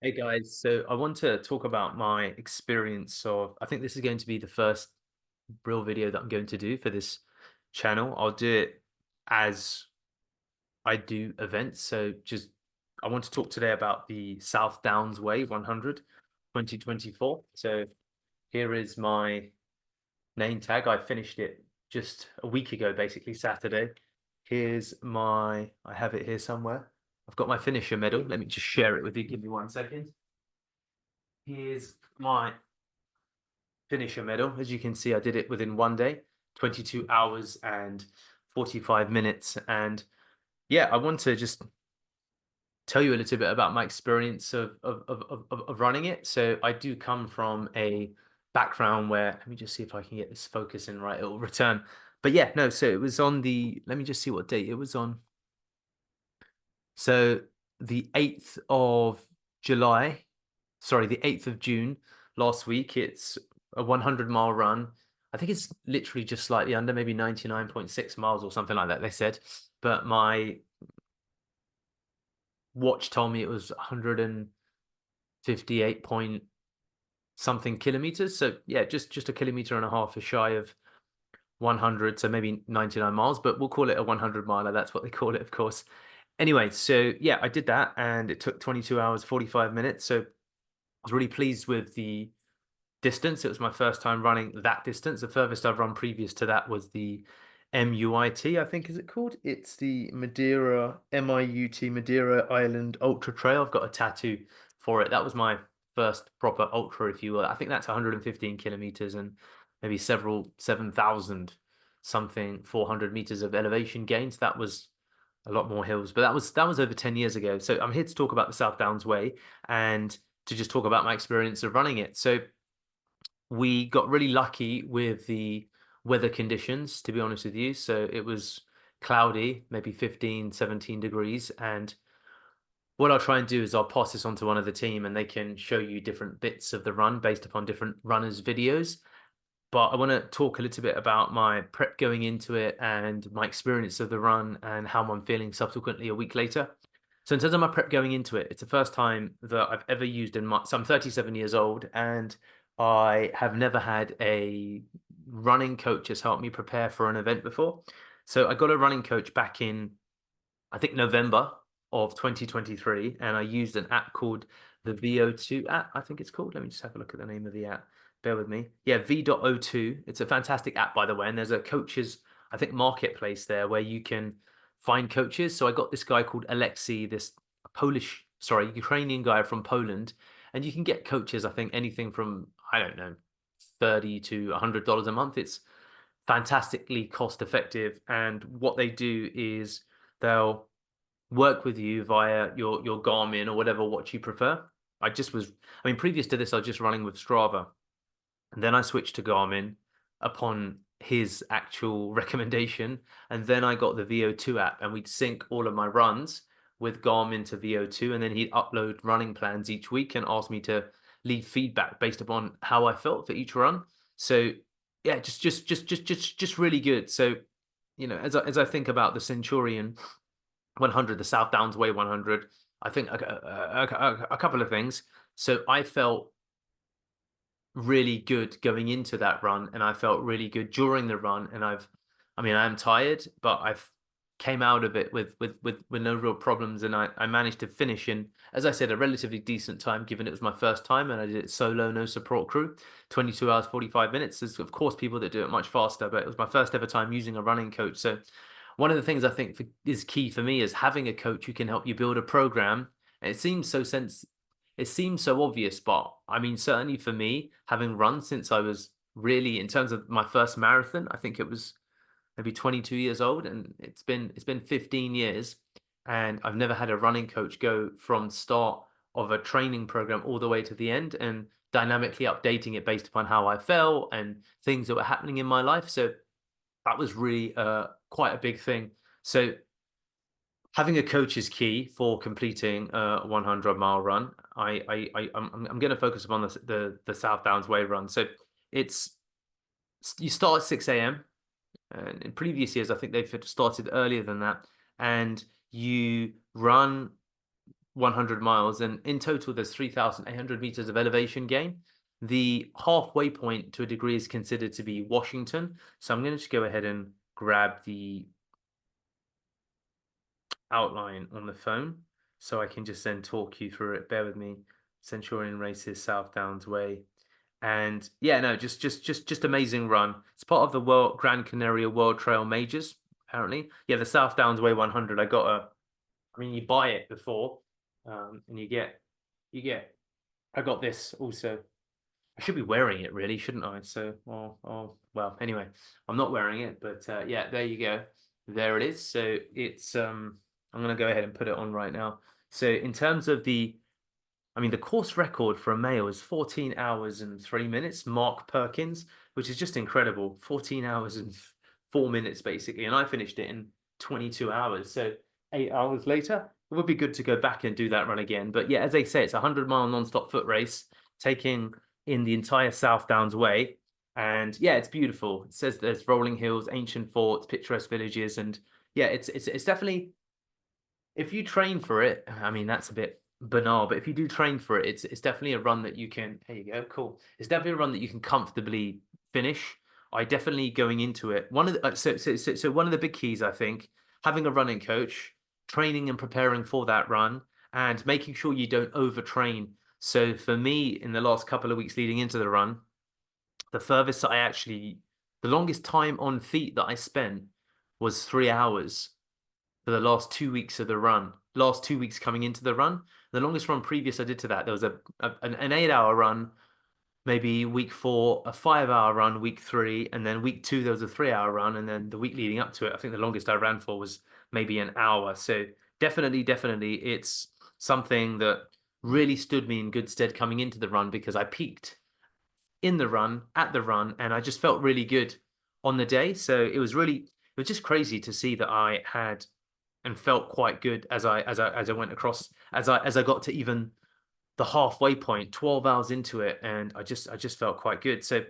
Hey guys, so I want to talk about my experience of, I think this is going to be the first real video that I'm going to do for this channel. I'll do it as I do events. I want to talk today about the South Downs Way 100 2024. So here is my name tag. I finished it just a week ago, basically Saturday. I have it here somewhere. I've got my finisher medal. Let me just share it with you. Give me 1 second. Here's my finisher medal. As you can see, I did it within 1 day, 22 hours and 45 minutes. And yeah, I want to just tell you a little bit about my experience of running it. So I do come from a background where, let me just see if I can get this focus in right, it will return. But yeah, no, so it was on let me just see what date it was on. So the 8th of July, sorry, the 8th of June last week. It's a 100-mile run. I think it's literally just slightly under, maybe 99.6 miles or something like that, they said. But my watch told me it was 158 point something kilometers. So yeah, just a kilometer and a half shy of 100, so maybe 99 miles, but we'll call it a 100 miler. That's what they call it, of course. Anyway, so yeah, I did that and it took 22 hours, 45 minutes. So I was really pleased with the distance. It was my first time running that distance. The furthest I've run previous to that was the MUIT, I think, is it called? It's the Madeira, MIUT, Madeira Island Ultra Trail. I've got a tattoo for it. That was my first proper ultra, if you will. I think that's 115 kilometers and maybe 7,000 something 400 meters of elevation gains. That was a lot more hills, but that was over 10 years ago. So I'm here to talk about the South Downs Way and to just talk about my experience of running it. So we got really lucky with the weather conditions, to be honest with you. So it was cloudy, maybe 15, 17 degrees. And what I'll try and do is I'll pass this on to one of the team and they can show you different bits of the run based upon different runners' videos. But I want to talk a little bit about my prep going into it and my experience of the run and how I'm feeling subsequently a week later. So in terms of my prep going into it, it's the first time that I've ever used so I'm 37 years old and I have never had a running coach has helped me prepare for an event before. So I got a running coach back in, I think, November of 2023, and I used an app called the VO2 app, I think it's called. Let me just have a look at the name of the app. Bear with me. Yeah, V.O2. It's a fantastic app, by the way, and there's a coaches, I think, marketplace there where you can find coaches. So I got this guy called Alexei, this Ukrainian guy from Poland, and you can get coaches, I think, anything from, I don't know, 30 to $100 a month. It's fantastically cost effective, and what they do is they'll work with you via your Garmin or whatever watch you prefer. I mean, previous to this, I was just running with Strava, and then I switched to Garmin upon his actual recommendation, and then I got the VO2 app, and we'd sync all of my runs with Garmin to VO2, and then he'd upload running plans each week and ask me to leave feedback based upon how I felt for each run. So yeah, just really good. So as I think about the Centurion 100, the South Downs Way 100, I think a couple of things. So I felt really good going into that run, and I felt really good during the run. I mean, I am tired, but I've came out of it with no real problems, and I managed to finish in, as I said, a relatively decent time, given it was my first time, and I did it solo, no support crew, 22 hours 45 minutes. There's of course people that do it much faster, but it was my first ever time using a running coach. So one of the things I think is key for me is having a coach who can help you build a program. And it seems so obvious, but I mean, certainly for me, having run since I was really, in terms of my first marathon, I think it was maybe 22 years old, and it's been 15 years, and I've never had a running coach go from start of a training program all the way to the end and dynamically updating it based upon how I felt and things that were happening in my life. So that was really quite a big thing. So having a coach is key for completing a 100-mile run. I'm going to focus upon the South Downs Way run. So it's you start at 6 a.m. And in previous years, I think they've started earlier than that, and you run 100 miles, and in total, there's 3,800 meters of elevation gain. The halfway point to a degree is considered to be Washington. So I'm going to just go ahead and grab the outline on the phone so I can just then talk you through it. Bear with me. Centurion Races, South Downs Way. And yeah, no, just amazing run. It's part of the World Gran Canaria World Trail Majors, apparently. Yeah, the South Downs Way 100. I mean, you buy it before, and you get. I got this also. I should be wearing it, really, shouldn't I? So, well. Anyway, I'm not wearing it, but yeah, there you go. There it is. So it's I'm gonna go ahead and put it on right now. So in terms of I mean, the course record for a male is 14 hours and 3 minutes. Mark Perkins, which is just incredible. 14 hours and 4 minutes, basically. And I finished it in 22 hours. So 8 hours later, it would be good to go back and do that run again. But yeah, as they say, it's a 100-mile non-stop foot race, taking in the entire South Downs Way. And yeah, it's beautiful. It says there's rolling hills, ancient forts, picturesque villages, and yeah, it's definitely, if you train for it, I mean, that's a bit banal, but if you do train for it, it's definitely a run that you can. There you go, cool. It's definitely a run that you can comfortably finish. I definitely, going into it, one of the so one of the big keys, I think, having a running coach, training and preparing for that run, and making sure you don't overtrain. So for me, in the last couple of weeks leading into the run, the furthest that the longest time on feet that I spent was 3 hours for the last 2 weeks of the run. Last 2 weeks coming into the run. The longest run previous I did to that, there was an 8 hour run, maybe week 4, a 5 hour run, week 3, and then week 2 there was a 3 hour run, and then the week leading up to it, I think the longest I ran for was maybe an hour. So definitely, it's something that really stood me in good stead coming into the run because I peaked in the run, at the run, and I just felt really good on the day. So it was just crazy to see that I had and felt quite good as I went across, as I got to even the halfway point, 12 hours into it, and I just felt quite good. So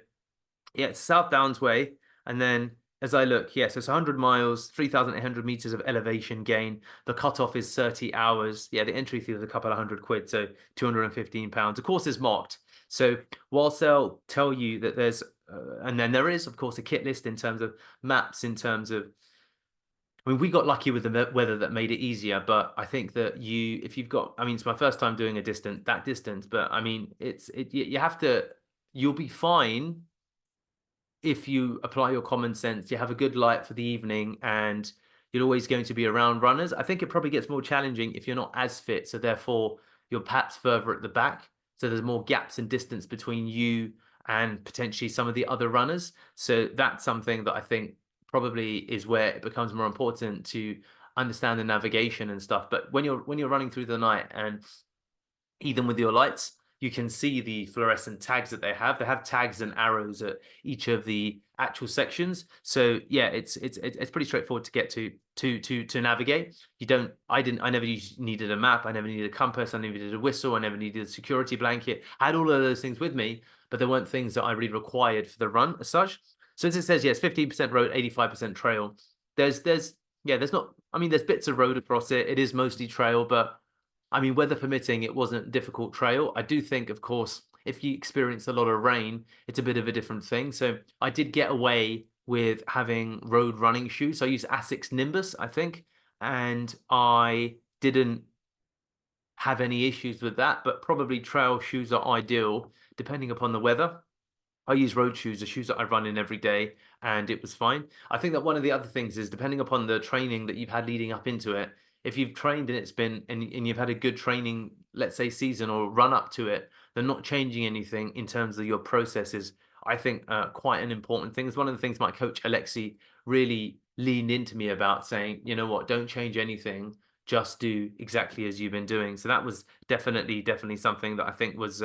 yeah, it's South Downs Way. And then as I look, yes, it's 100 miles, 3,800 meters of elevation gain. The cutoff is 30 hours. Yeah, the entry fee was a couple of £100, so £215. The course is marked. So whilst they'll tell you that and then there is, of course, a kit list in terms of maps, in terms of, I mean, we got lucky with the weather that made it easier, but I think that if you've got, I mean, it's my first time doing that distance, but I mean, you have to, you'll be fine if you apply your common sense. You have a good light for the evening, and you're always going to be around runners. I think it probably gets more challenging if you're not as fit, so therefore you're perhaps further at the back. So there's more gaps and distance between you and potentially some of the other runners. So that's something that I think probably is where it becomes more important to understand the navigation and stuff. But when you're running through the night, and even with your lights, you can see the fluorescent tags that they have. They have tags and arrows at each of the actual sections. So yeah, it's pretty straightforward to get to navigate. I never needed a map. I never needed a compass. I never needed a whistle. I never needed a security blanket. I had all of those things with me, but there weren't things that I really required for the run as such. So as it says, yes, 15% road, 85% trail. There's not, I mean, there's bits of road across it. It is mostly trail, but I mean, weather permitting, it wasn't a difficult trail. I do think, of course, if you experience a lot of rain, it's a bit of a different thing. So I did get away with having road running shoes. So I used Asics Nimbus, I think, and I didn't have any issues with that, but probably trail shoes are ideal depending upon the weather. I use road shoes, the shoes that I run in every day, and it was fine. I think that one of the other things is, depending upon the training that you've had leading up into it, if you've trained and it's been, and you've had a good training, let's say season or run up to it, then not changing anything in terms of your processes, I think quite an important thing. It's one of the things my coach Alexi really leaned into me about, saying, you know what, don't change anything, just do exactly as you've been doing. So that was definitely something that I think was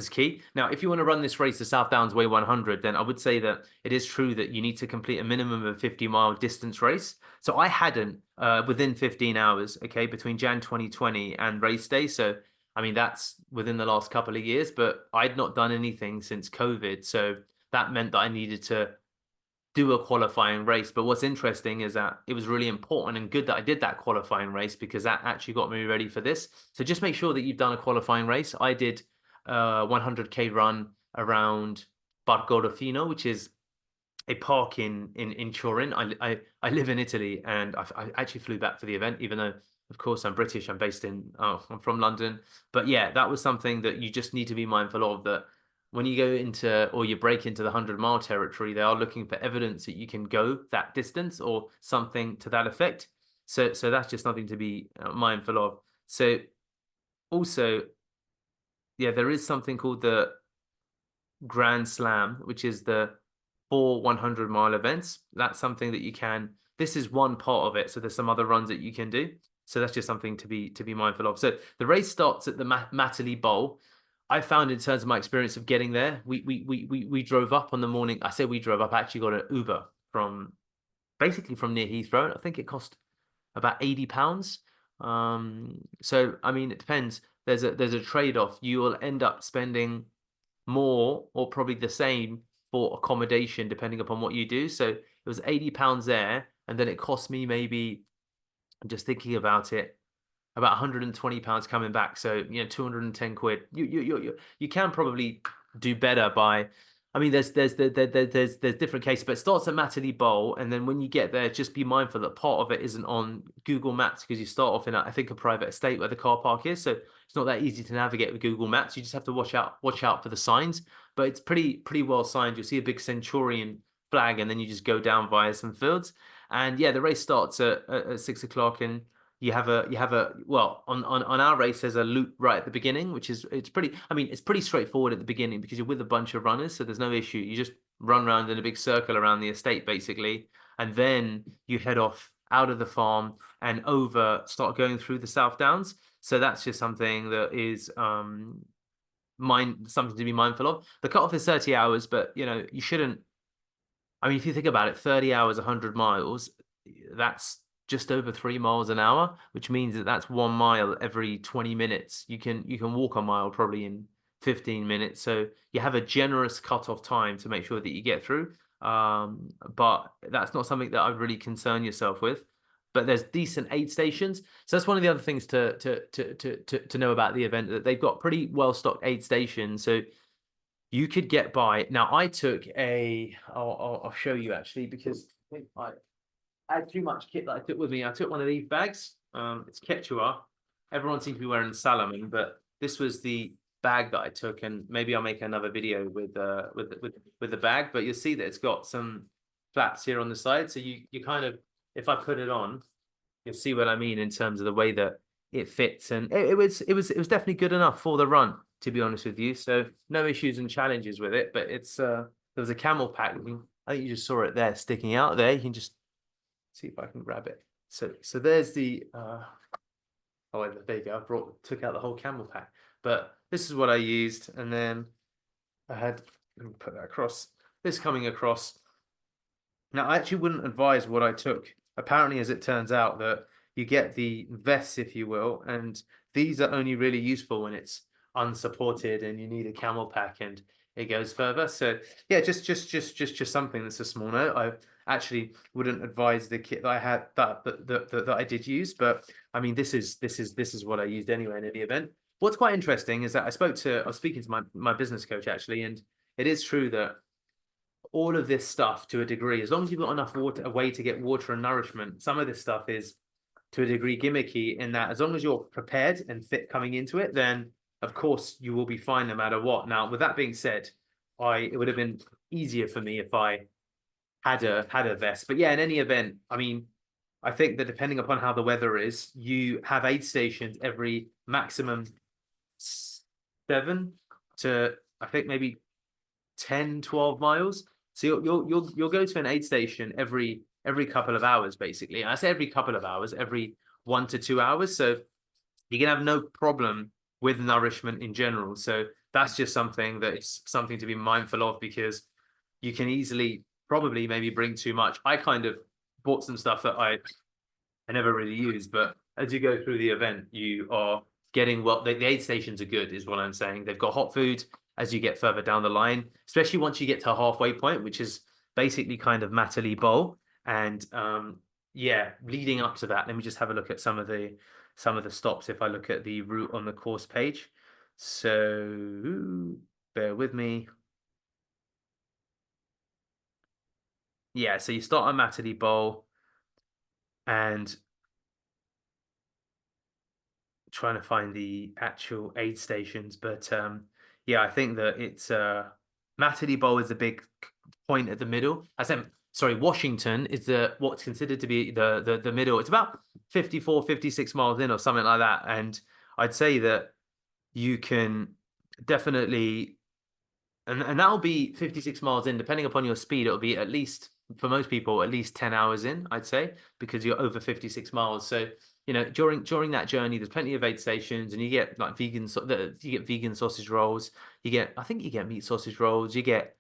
key. Now, if you want to run this race, the South Downs Way 100, then I would say that it is true that you need to complete a minimum of 50-mile distance race. So I hadn't within 15 hours, okay, between Jan 2020 and race day. So I mean, that's within the last couple of years, but I'd not done anything since COVID. So that meant that I needed to do a qualifying race. But what's interesting is that it was really important and good that I did that qualifying race, because that actually got me ready for this. So just make sure that you've done a qualifying race. I did a 100K run around Bargolofino, which is a park in Turin. I live in Italy, and I actually flew back for the event, even though of course I'm British. I'm from London. But yeah, that was something that you just need to be mindful of, that when you go into, or you break into the 100-mile territory, they are looking for evidence that you can go that distance or something to that effect. So that's just something to be mindful of. So also, yeah, there is something called the Grand Slam, which is the 4 100-mile events. That's something that you can. This is one part of it. So there's some other runs that you can do. So that's just something to be mindful of. So the race starts at the Matterley Bowl. I found, in terms of my experience of getting there, we drove up on the morning. I say we drove up. I actually got an Uber from basically from near Heathrow. I think it cost about £80. So I mean, it depends. There's a trade-off. You will end up spending more or probably the same for accommodation depending upon what you do. So it was £80 there, and then it cost me maybe, I'm just thinking about it, about £120 coming back. So 210 quid. You can probably do better by. I mean, there's different cases, but it starts at Matterley Bowl, and then when you get there, just be mindful that part of it isn't on Google Maps, because you start off in I think a private estate where the car park is, so it's not that easy to navigate with Google Maps. You just have to watch out for the signs, but it's pretty well signed. You'll see a big Centurion flag, and then you just go down via some fields, and yeah, the race starts at 6 o'clock, and you have a well, on our race there's a loop right at the beginning, which is, it's pretty, I mean, it's pretty straightforward at the beginning because you're with a bunch of runners, so there's no issue. You just run around in a big circle around the estate basically, and then you head off out of the farm and start going through the South Downs. So that's just something that is something to be mindful of. The cutoff is 30 hours, but you shouldn't. I mean, if you think about it, 30 hours, 100 miles, that's just over 3 miles an hour, which means that that's 1 mile every 20 minutes. You can walk a mile probably in 15 minutes. So you have a generous cutoff time to make sure that you get through. But that's not something that I'd really concern yourself with. But there's decent aid stations. So that's one of the other things to know about the event, that they've got pretty well stocked aid stations. So you could get by. Now I took I'll show you actually, because I think I had too much kit that I took with me. I took one of these bags. It's Quechua. Everyone seems to be wearing Salomon, but this was the bag that I took, and maybe I'll make another video with the bag. But you'll see that it's got some flaps here on the side, so you kind of, if I put it on, you'll see what I mean in terms of the way that it fits, and it was definitely good enough for the run, to be honest with you. So no issues and challenges with it. But it's there was a camel pack. I think you just saw it there sticking out there. You can just see if I can grab it. So there's the oh, there you go. Took out the whole camel pack. But this is what I used, and then I had, let me put that across. This coming across. Now, I actually wouldn't advise what I took. Apparently, as it turns out, that you get the vests, if you will, and these are only really useful when it's unsupported and you need a camel pack and it goes further. So yeah, just something that's a small note. I actually wouldn't advise the kit that I had that I did use, but I mean, this is what I used anyway in any event. What's quite interesting is that I was speaking to my business coach actually, and it is true that all of this stuff, to a degree, as long as you've got enough water, a way to get water and nourishment, some of this stuff is to a degree gimmicky, in that as long as you're prepared and fit coming into it, then of course you will be fine no matter what. Now, with that being said, it would have been easier for me if I had a vest. But yeah, in any event, I mean, I think that depending upon how the weather is, you have aid stations every maximum 7 to, I think, maybe 10, 12 miles. So you'll go to an aid station every couple of hours, basically. And I say every couple of hours, every 1 to 2 hours. So you can have no problem with nourishment in general. So that's just something that is something to be mindful of, because you can easily probably maybe bring too much. I kind of bought some stuff that I never really used, but as you go through the event, you are getting, well, the aid stations are good, is what I'm saying. They've got hot food as you get further down the line, especially once you get to a halfway point, which is basically kind of Matterley Bowl. And yeah, leading up to that, let me just have a look at some of the stops if I look at the route on the course page. So bear with me. Yeah, so you start on Matterley Bowl and trying to find the actual aid stations, but yeah, I think that it's Matterley Bowl is a big point at the middle. I said, sorry, Washington is the what's considered to be the middle. It's about 54, 56 miles in or something like that. And I'd say that you can definitely and that'll be 56 miles in, depending upon your speed, it'll be at least for most people at least 10 hours in, I'd say, because you're over 56 miles. So, during that journey, there's plenty of aid stations, and you get like you get vegan sausage rolls, I think you get meat sausage rolls, you get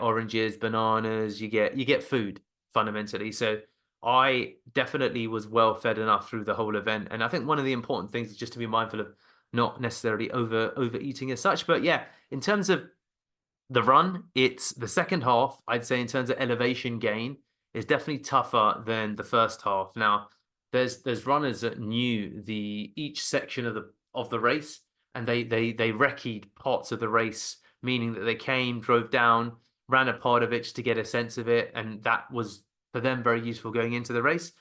oranges, bananas, you get food fundamentally. So I definitely was well fed enough through the whole event. And I think one of the important things is just to be mindful of not necessarily overeating as such. But yeah, in terms of the run, it's the second half, I'd say, in terms of elevation gain, is definitely tougher than the first half. Now, there's runners that knew the each section of the race, and they recceed parts of the race, meaning that they came, drove down, ran a part of it just to get a sense of it, and that was for them very useful going into the race.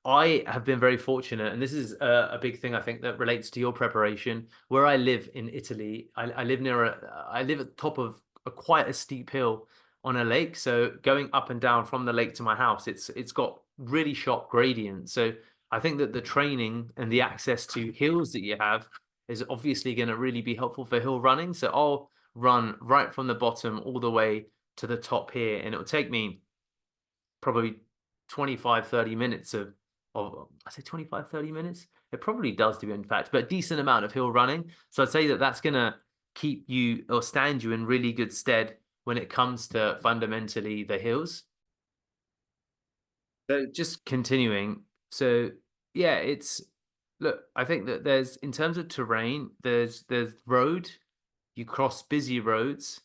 I have been very fortunate, and this is a big thing I think that relates to your preparation. Where I live in Italy, I live at the top of quite a steep hill on a lake. So going up and down from the lake to my house, it's got really sharp gradients. So I think that the training and the access to hills that you have is obviously going to really be helpful for hill running. So I'll run right from the bottom all the way to the top here, and it'll take me probably 25, 30 minutes of I say 25, 30 minutes. It probably does do, in fact, but decent amount of hill running. So I'd say that that's gonna keep you or stand you in really good stead when it comes to fundamentally the hills. So just continuing. So yeah, it's look, I think that there's in terms of terrain, there's road, you cross busy roads,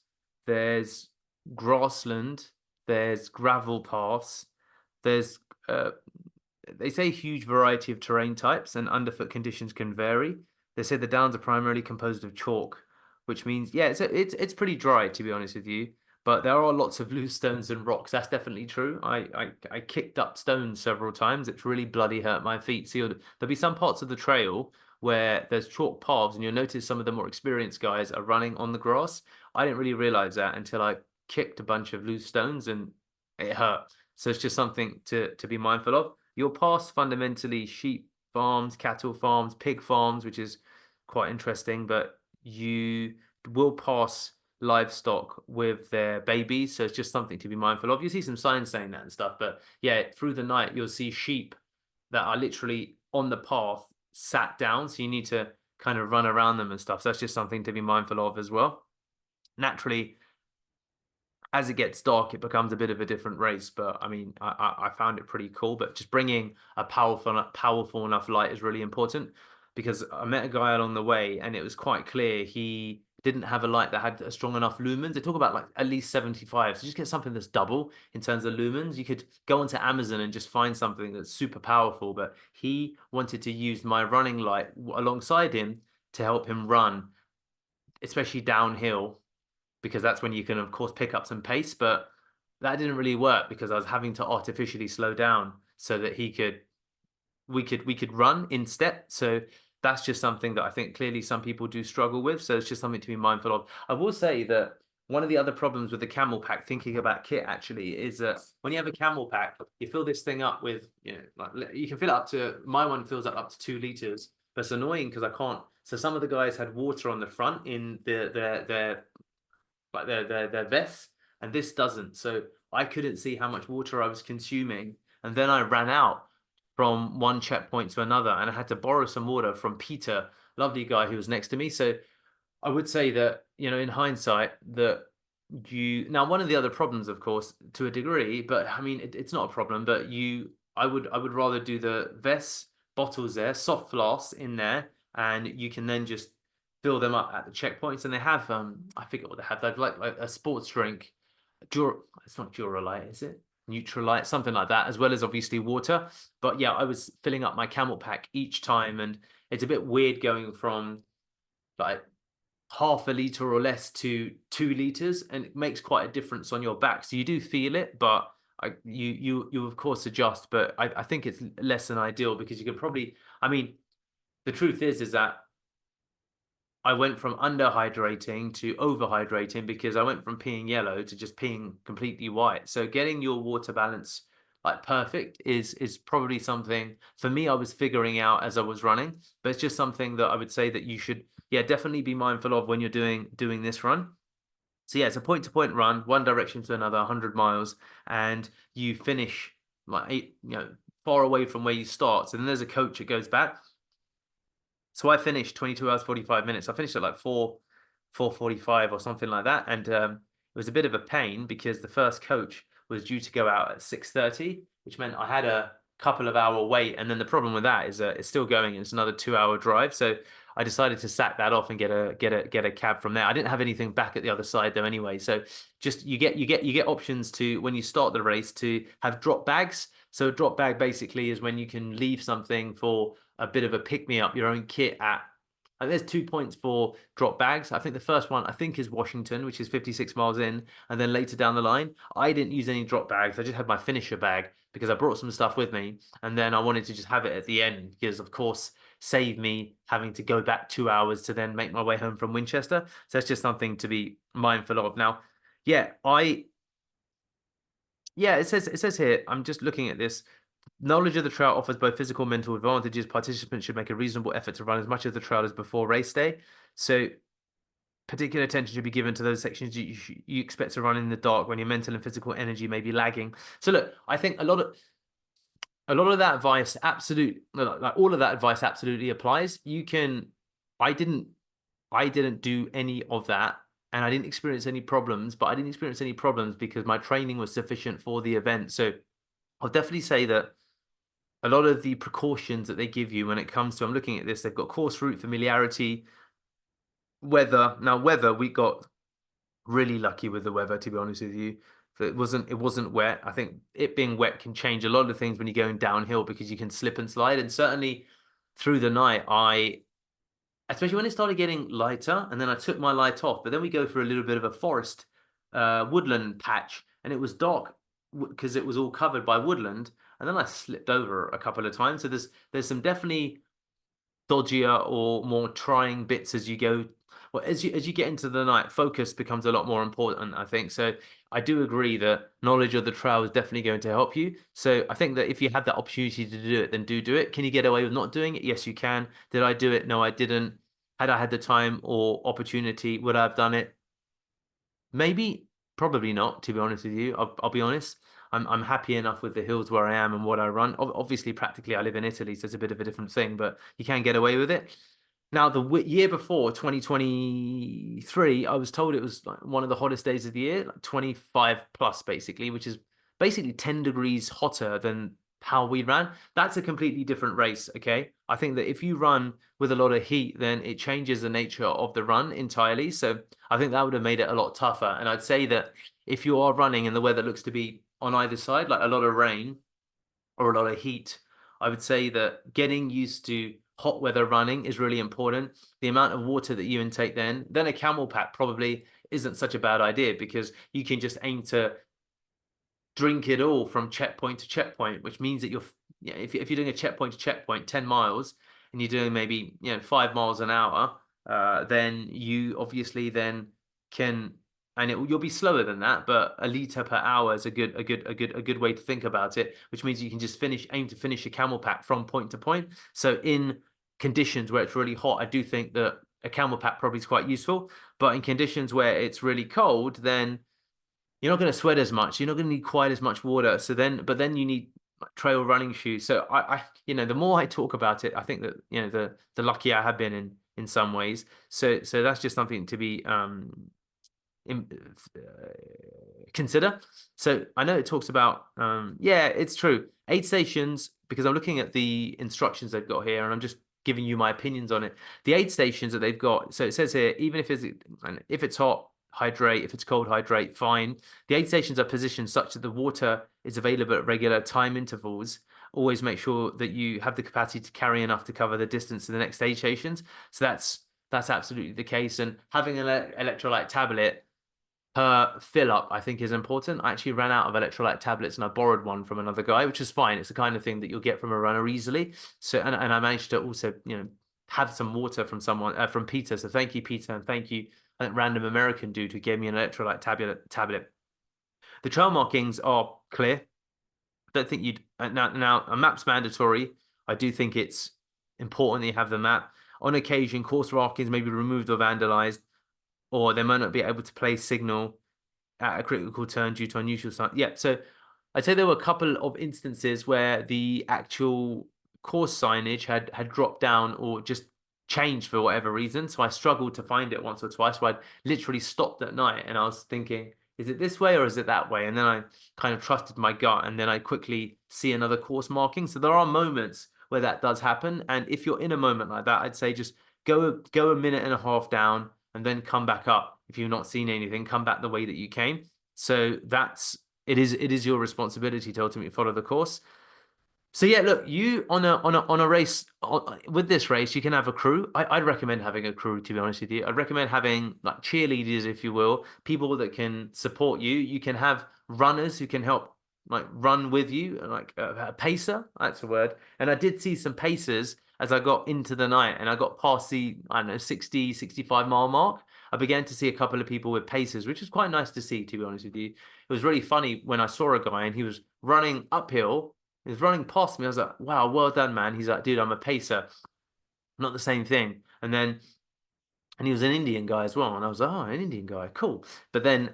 there's grassland, there's gravel paths, there's they say huge variety of terrain types and underfoot conditions can vary. They say the downs are primarily composed of chalk, which means yeah, it's pretty dry to be honest with you. But there are lots of loose stones and rocks. That's definitely true. I kicked up stones several times. It's really bloody hurt my feet. So there'll be some parts of the trail where there's chalk paths, and you'll notice some of the more experienced guys are running on the grass. I didn't really realize that until I kicked a bunch of loose stones and it hurt. So it's just something to be mindful of. You'll pass fundamentally sheep farms, cattle farms, pig farms, which is quite interesting, but you will pass livestock with their babies. So it's just something to be mindful of. You see some signs saying that and stuff, but yeah, through the night, you'll see sheep that are literally on the path sat down. So you need to kind of run around them and stuff. So that's just something to be mindful of as well. Naturally, as it gets dark, it becomes a bit of a different race. But I mean, I found it pretty cool. But just bringing a powerful enough light is really important because I met a guy along the way, and it was quite clear he didn't have a light that had a strong enough lumens. They talk about like at least 75. So just get something that's double in terms of lumens. You could go onto Amazon and just find something that's super powerful. But he wanted to use my running light alongside him to help him run, especially downhill because that's when you can, of course, pick up some pace. But that didn't really work because I was having to artificially slow down so that we could run in step. So that's just something that I think clearly some people do struggle with. So it's just something to be mindful of. I will say that one of the other problems with the camel pack, thinking about kit actually, is that when you have a camel pack, you fill this thing up with, like you can fill it up to my one fills up to 2 liters. But it's annoying because I can't. So some of the guys had water on the front in their like their vests, and this doesn't. So I couldn't see how much water I was consuming, and then I ran out from one checkpoint to another, and I had to borrow some water from Peter, lovely guy who was next to me. So I would say that, in hindsight, that you now one of the other problems, of course, to a degree, but I mean it's not a problem, but I would rather do the Vess bottles there, soft flasks in there, and you can then just fill them up at the checkpoints. And they have I forget what they have. They've like a sports drink. It's not Duralite, is it? Neutralite, something like that, as well as obviously water. But yeah, I was filling up my camel pack each time, and it's a bit weird going from like half a liter or less to 2 liters, and it makes quite a difference on your back. So you do feel it, but you of course adjust. But I think it's less than ideal because you could probably, I mean, the truth is that I went from underhydrating to overhydrating because I went from peeing yellow to just peeing completely white. So getting your water balance like perfect is probably something for me I was figuring out as I was running, but it's just something that I would say that you should, yeah, definitely be mindful of when you're doing this run. So yeah, it's a point to point run, one direction to another, 100 miles, and you finish like far away from where you start. So then there's a coach that goes back. So I finished 22 hours 45 minutes. I finished at like 4:45 or something like that, and it was a bit of a pain because the first coach was due to go out at 6:30, which meant I had a couple of hour wait. And then the problem with that is that it's still going, and it's another 2 hour drive. So I decided to sack that off and get a cab from there. I didn't have anything back at the other side though anyway. So just you get options to when you start the race to have drop bags. So a drop bag basically is when you can leave something for a bit of a pick me up, your own kit at. And there's 2 points for drop bags. I think the first one I think is Washington, which is 56 miles in, and then later down the line, I didn't use any drop bags. I just had my finisher bag because I brought some stuff with me, and then I wanted to just have it at the end because, of course, save me having to go back 2 hours to then make my way home from Winchester. So that's just something to be mindful of. Now, yeah, it says here. I'm just looking at this. Knowledge of the trail offers both physical and mental advantages. Participants should make a reasonable effort to run as much of the trail as before race day. So, particular attention should be given to those sections you expect to run in the dark when your mental and physical energy may be lagging. So, look, I think a lot of that advice, absolute, like all of that advice, absolutely applies. I didn't, I didn't do any of that, and I didn't experience any problems. But I didn't experience any problems because my training was sufficient for the event. So, I'll definitely say that a lot of the precautions that they give you when it comes to, I'm looking at this, they've got course route familiarity, weather. Now, weather, we got really lucky with the weather, to be honest with you. It wasn't wet. I think it being wet can change a lot of things when you're going downhill because you can slip and slide. And certainly through the night, especially when it started getting lighter, and then I took my light off, but then we go through a little bit of a forest, woodland patch, and it was dark because it was all covered by woodland. And then I slipped over a couple of times. So there's some definitely dodgier or more trying bits as you go. Well, as you get into the night, focus becomes a lot more important, I think. So I do agree that knowledge of the trail is definitely going to help you. So I think that if you have that opportunity to do it, then do it. Can you get away with not doing it? Yes, you can. Did I do it? No, I didn't. Had I had the time or opportunity, would I have done it? Maybe, probably not, to be honest with you. I'll be honest. I'm happy enough with the hills where I am and what I run. Obviously, practically, I live in Italy, so it's a bit of a different thing, but you can get away with it. Now, the year before, 2023, I was told it was like one of the hottest days of the year, like 25 plus, basically, which is basically 10 degrees hotter than how we ran. That's a completely different race, okay? I think that if you run with a lot of heat, then it changes the nature of the run entirely. So I think that would have made it a lot tougher. And I'd say that if you are running and the weather looks to be on either side, like a lot of rain or a lot of heat, I would say that getting used to hot weather running is really important. The amount of water that you intake then a camel pack probably isn't such a bad idea because you can just aim to drink it all from checkpoint to checkpoint, which means that if you're doing a checkpoint to checkpoint 10 miles and you're doing maybe 5 miles an hour, then you obviously then can, and you'll be slower than that, but a liter per hour is a good way to think about it, which means you can just aim to finish a camel pack from point to point. So in conditions where it's really hot, I do think that a camel pack probably is quite useful, but in conditions where it's really cold, then you're not going to sweat as much. You're not going to need quite as much water. But then you need trail running shoes. So the more I talk about it, I think that the luckier I have been in some ways. So that's just something to be consider. So I know it talks about yeah, it's true. 8 stations, because I'm looking at the instructions they've got here, and I'm just giving you my opinions on it. The 8 stations that they've got. So it says here, even if it's hot, hydrate. If it's cold, hydrate, fine. The aid stations are positioned such that the water is available at regular time intervals. Always make sure that you have the capacity to carry enough to cover the distance to the next aid stations. So that's absolutely the case. And having an electrolyte tablet per fill up, I think, is important. I actually ran out of electrolyte tablets and I borrowed one from another guy, which is fine. It's the kind of thing that you'll get from a runner easily. So, and I managed to also, have some water from someone, from Peter. So thank you, Peter, and thank you, I think, random American dude who gave me an electrolyte tablet. The trail markings are clear. Don't think you'd now a map's mandatory. I do think it's important that you have the map. On occasion, course markings may be removed or vandalized, or they might not be able to play signal at a critical turn due to unusual signs. Yeah, so I'd say there were a couple of instances where the actual course signage had dropped down or just changed for whatever reason. So I struggled to find it once or twice where I'd literally stopped at night and I was thinking, is it this way or is it that way? And then I kind of trusted my gut and then I quickly see another course marking. So there are moments where that does happen. And if you're in a moment like that, I'd say just go a minute and a half down and then come back up. If you've not seen anything, come back the way that you came. So it is your responsibility to ultimately follow the course. So yeah, look, you on a race with this race, you can have a crew. I'd recommend having a crew, to be honest with you. I'd recommend having like cheerleaders, if you will, people that can support you. You can have runners who can help like run with you, like a pacer, that's a word. And I did see some pacers as I got into the night and I got past the, I don't know, 60, 65 mile mark. I began to see a couple of people with pacers, which was quite nice to see, to be honest with you. It was really funny when I saw a guy and he was running uphill. He was running past me. I was like, wow, well done, man. He's like, dude, I'm a pacer. Not the same thing. And he was an Indian guy as well. And I was like, oh, an Indian guy, cool. But then,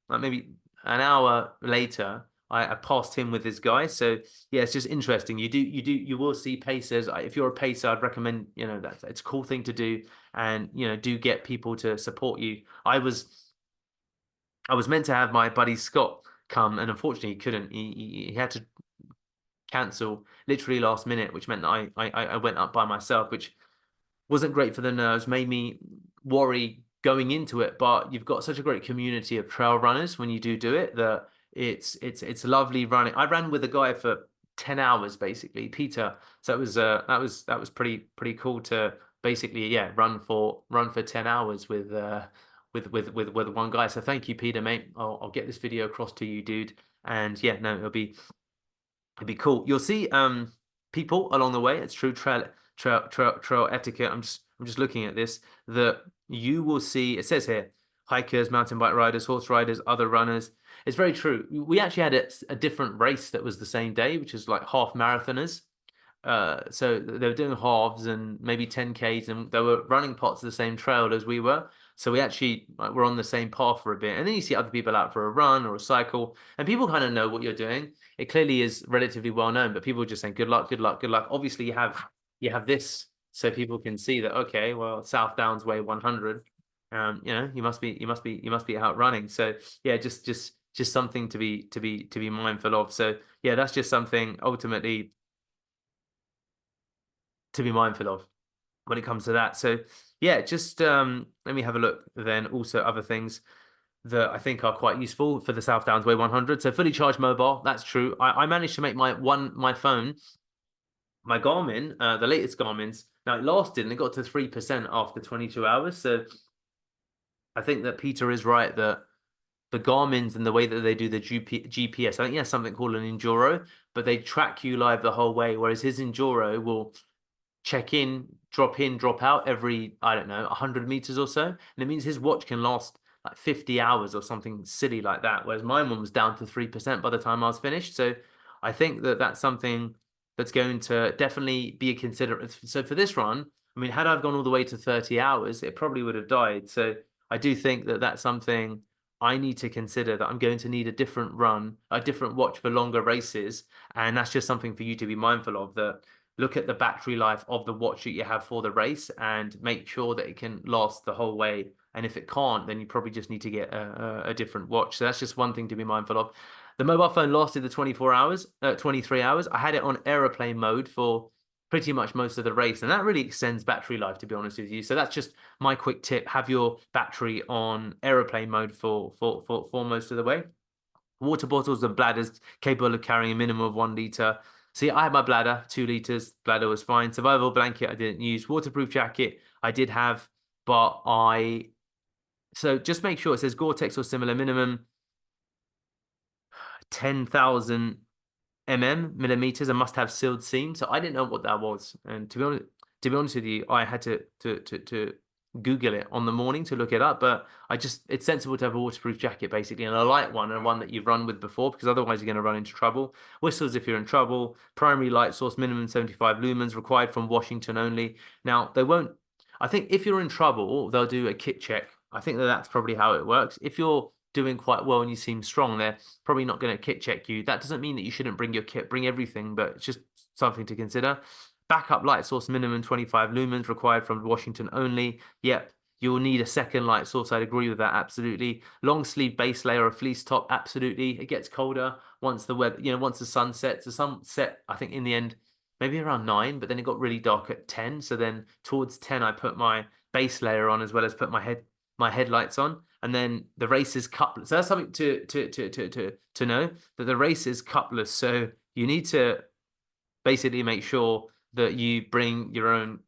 like maybe an hour later, I passed him with this guy. So yeah, it's just interesting. You will see pacers. If you're a pacer, I'd recommend, that it's a cool thing to do, and do get people to support you. I was meant to have my buddy Scott come, and unfortunately he couldn't. He had to cancel literally last minute, which meant that I went up by myself, which wasn't great for the nerves, made me worry going into it. But you've got such a great community of trail runners when you do it that it's lovely running. I ran with a guy for 10 hours basically, Peter. So that was pretty cool to basically, yeah, run for 10 hours with one guy. So thank you, Peter, mate. I'll get this video across to you, dude. And yeah, no, it'd be cool. You'll see people along the way. It's true trail etiquette. I'm just looking at this, that you will see. It says here, hikers, mountain bike riders, horse riders, other runners. It's very true. We actually had a different race that was the same day, which is like half marathoners. So they were doing halves and maybe 10Ks, and they were running parts of the same trail as we were. So we actually like, were on the same path for a bit. And then you see other people out for a run or a cycle, and people kind of know what you're doing. It clearly is relatively well known, but people are just saying good luck, good luck, good luck. Obviously, you have this so people can see that, okay, well, South Downs Way 100. You must be out running. So yeah, just something to be mindful of. So yeah, that's just something ultimately to be mindful of when it comes to that. So yeah, just let me have a look then. Also, other things that I think are quite useful for the South Downs Way 100. So fully charged mobile, that's true. I managed to make my phone, my Garmin, the latest Garmin's. Now it lasted and it got to 3% after 22 hours. So I think that Peter is right that the Garmin's and the way that they do the GPS, I think he has something called an Enduro, but they track you live the whole way, whereas his Enduro will check in, drop out every, I don't know, 100 meters or so. And it means his watch can last like 50 hours or something silly like that. Whereas my one was down to 3% by the time I was finished. So I think that that's something that's going to definitely be a considerate. So for this run, I mean, had I gone all the way to 30 hours, it probably would have died. So I do think that that's something I need to consider, that I'm going to need a different run, a different watch for longer races. And that's just something for you to be mindful of, that look at the battery life of the watch that you have for the race and make sure that it can last the whole way. And if it can't, then you probably just need to get a different watch. So that's just one thing to be mindful of. The mobile phone lasted the 23 hours. I had it on aeroplane mode for pretty much most of the race, and that really extends battery life, to be honest with you. So that's just my quick tip: have your battery on aeroplane mode for most of the way. Water bottles and bladders capable of carrying a minimum of 1 liter. See, I had my bladder, 2 liters. Bladder was fine. Survival blanket I didn't use. Waterproof jacket I did have, but so just make sure it says Gore-Tex or similar minimum 10,000 millimeters and must have sealed seam. So I didn't know what that was, and to be honest with you, I had to Google it on the morning to look it up. But it's sensible to have a waterproof jacket basically, and a light one, and one that you've run with before, because otherwise you're going to run into trouble. Whistles if you're in trouble. Primary light source minimum 75 lumens, required from Washington only. Now they won't. I think if you're in trouble, they'll do a kit check. I think that's probably how it works. If you're doing quite well and you seem strong, they're probably not going to kit check you. That doesn't mean that you shouldn't bring your kit, bring everything, but it's just something to consider. Backup light source minimum 25 lumens, required from Washington only. Yep, you'll need a second light source. I'd agree with that, absolutely. Long sleeve base layer or fleece top, absolutely. It gets colder once the weather, once the sun sets. The sun set, I think, in the end, maybe around 9, but then it got really dark at 10. So then towards 10, I put my base layer on, as well as put my headlights on. And then the race is cupless. So that's something to know, that the race is cupless. So you need to basically make sure that you bring your own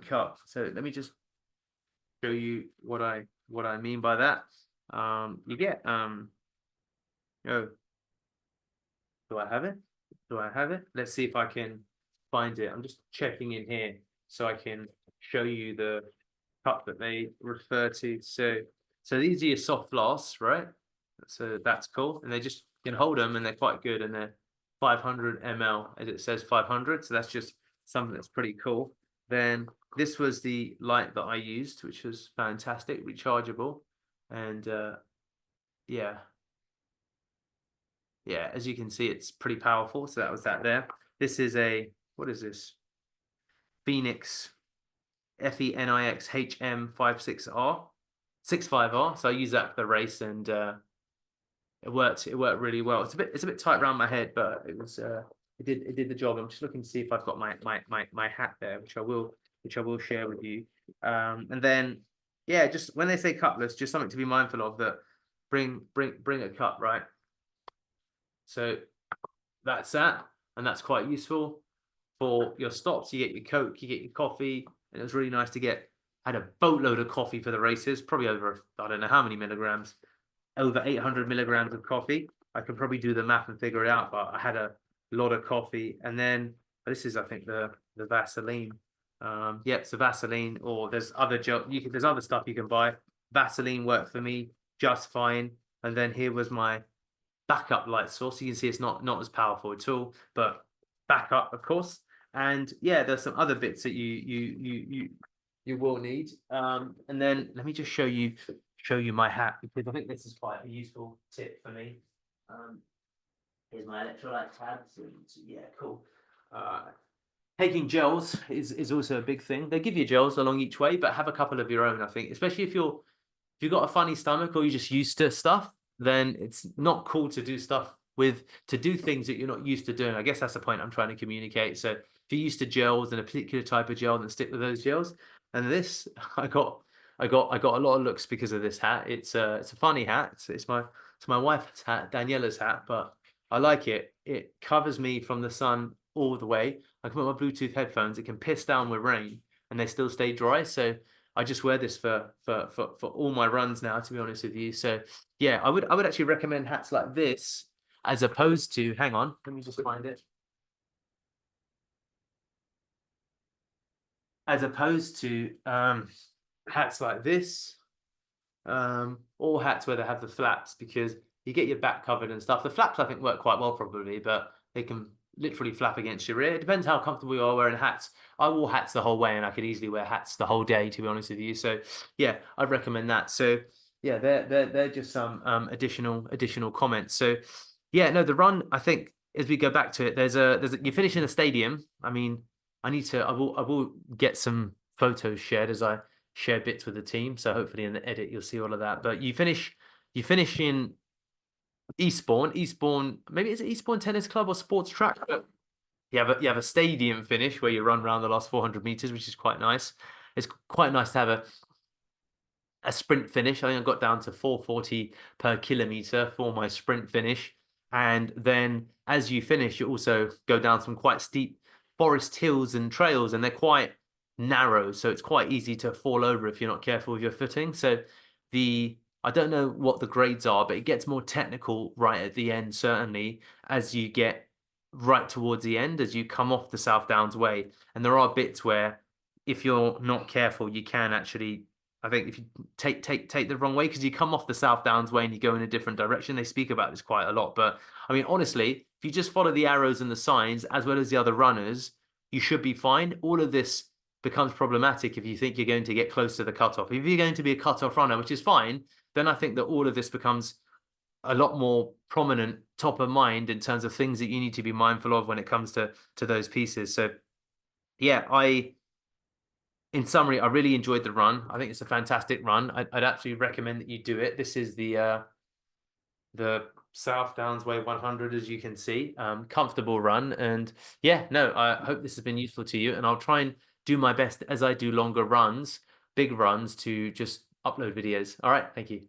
cup. So let me just show you what I mean by that. You get oh, do I have it? Do I have it? Let's see if I can find it. I'm just checking in here so I can show you the cup that they refer to. So these are your soft flasks, right? So that's cool, and they just can hold them, and they're quite good, and they're 500 ml, as it says 500. So that's just something that's pretty cool. Then this was the light that I used, which was fantastic, rechargeable, and yeah, as you can see, it's pretty powerful. So that was that there. This is what is this? Phoenix FENIX HM56R 65R. So I use that for the race, and it worked really well. It's a bit tight around my head, but it did the job. I'm just looking to see if I've got my hat there, which I will share with you. And then just when they say cupless, just something to be mindful of, that bring a cup, right? So that's that, and that's quite useful for your stops. You get your Coke, you get your coffee, and it was really nice to get. I had a boatload of coffee for the races, probably over, I don't know how many milligrams, over 800 milligrams of coffee. I could probably do the math and figure it out, but I had a lot of coffee. And then this is, I think, the Vaseline. Yep, so Vaseline, or there's other there's other stuff you can buy. Vaseline worked for me just fine. And then here was my backup light source. You can see it's not as powerful at all, but backup, of course. And there's some other bits that you will need. And then let me just show you my hat, because I think this is quite a useful tip for me. Here's my electrolyte tab. So, cool. Taking gels is also a big thing. They give you gels along each way, but have a couple of your own, I think, especially if you've got a funny stomach, or you're just used to stuff, then it's not cool to do things that you're not used to doing. I guess that's the point I'm trying to communicate. So if you're used to gels and a particular type of gel, then stick with those gels. And this, I got a lot of looks because of this hat. It's a funny hat. It's my wife's hat, Daniela's hat, but I like it. It covers me from the sun all the way. I can put my Bluetooth headphones. It can piss down with rain, and they still stay dry. So I just wear this for all my runs now, to be honest with you. So I would actually recommend hats like this, as opposed to, hang on, let me just find it. As opposed to hats like this, or hats where they have the flaps, because you get your back covered and stuff. The flaps, I think, work quite well probably, but they can literally flap against your rear. It depends how comfortable you are wearing hats. I wore hats the whole way, and I could easily wear hats the whole day, to be honest with you. So I'd recommend that. So they're just some additional comments. So no, the run, I think, as we go back to it, you finish in a stadium. I mean, I will get some photos shared as I share bits with the team. So hopefully in the edit you'll see all of that. But you finish in Eastbourne, maybe it's Eastbourne Tennis Club or Sports Track. But you have a stadium finish where you run around the last 400 meters, which is quite nice. It's quite nice to have a sprint finish. I think I got down to 440 per kilometer for my sprint finish. And then as you finish, you also go down some quite steep forest hills and trails, and they're quite narrow. So it's quite easy to fall over if you're not careful with your footing. So I don't know what the grades are, but it gets more technical right at the end, certainly as you get right towards the end, as you come off the South Downs Way. And there are bits where if you're not careful, you can actually, I think if you take the wrong way, because you come off the South Downs Way and you go in a different direction. They speak about this quite a lot. But I mean, honestly, if you just follow the arrows and the signs as well as the other runners, you should be fine. All of this becomes problematic if you think you're going to get close to the cutoff. If you're going to be a cutoff runner, which is fine, then I think that all of this becomes a lot more prominent, top of mind in terms of things that you need to be mindful of when it comes to those pieces. So yeah, in summary, I really enjoyed the run. I think it's a fantastic run. I'd absolutely recommend that you do it. This is the South Downs Way 100, as you can see. Comfortable run, and yeah, no, I hope this has been useful to you. And I'll try and do my best as I do longer runs, big runs, to just upload videos. All right, thank you.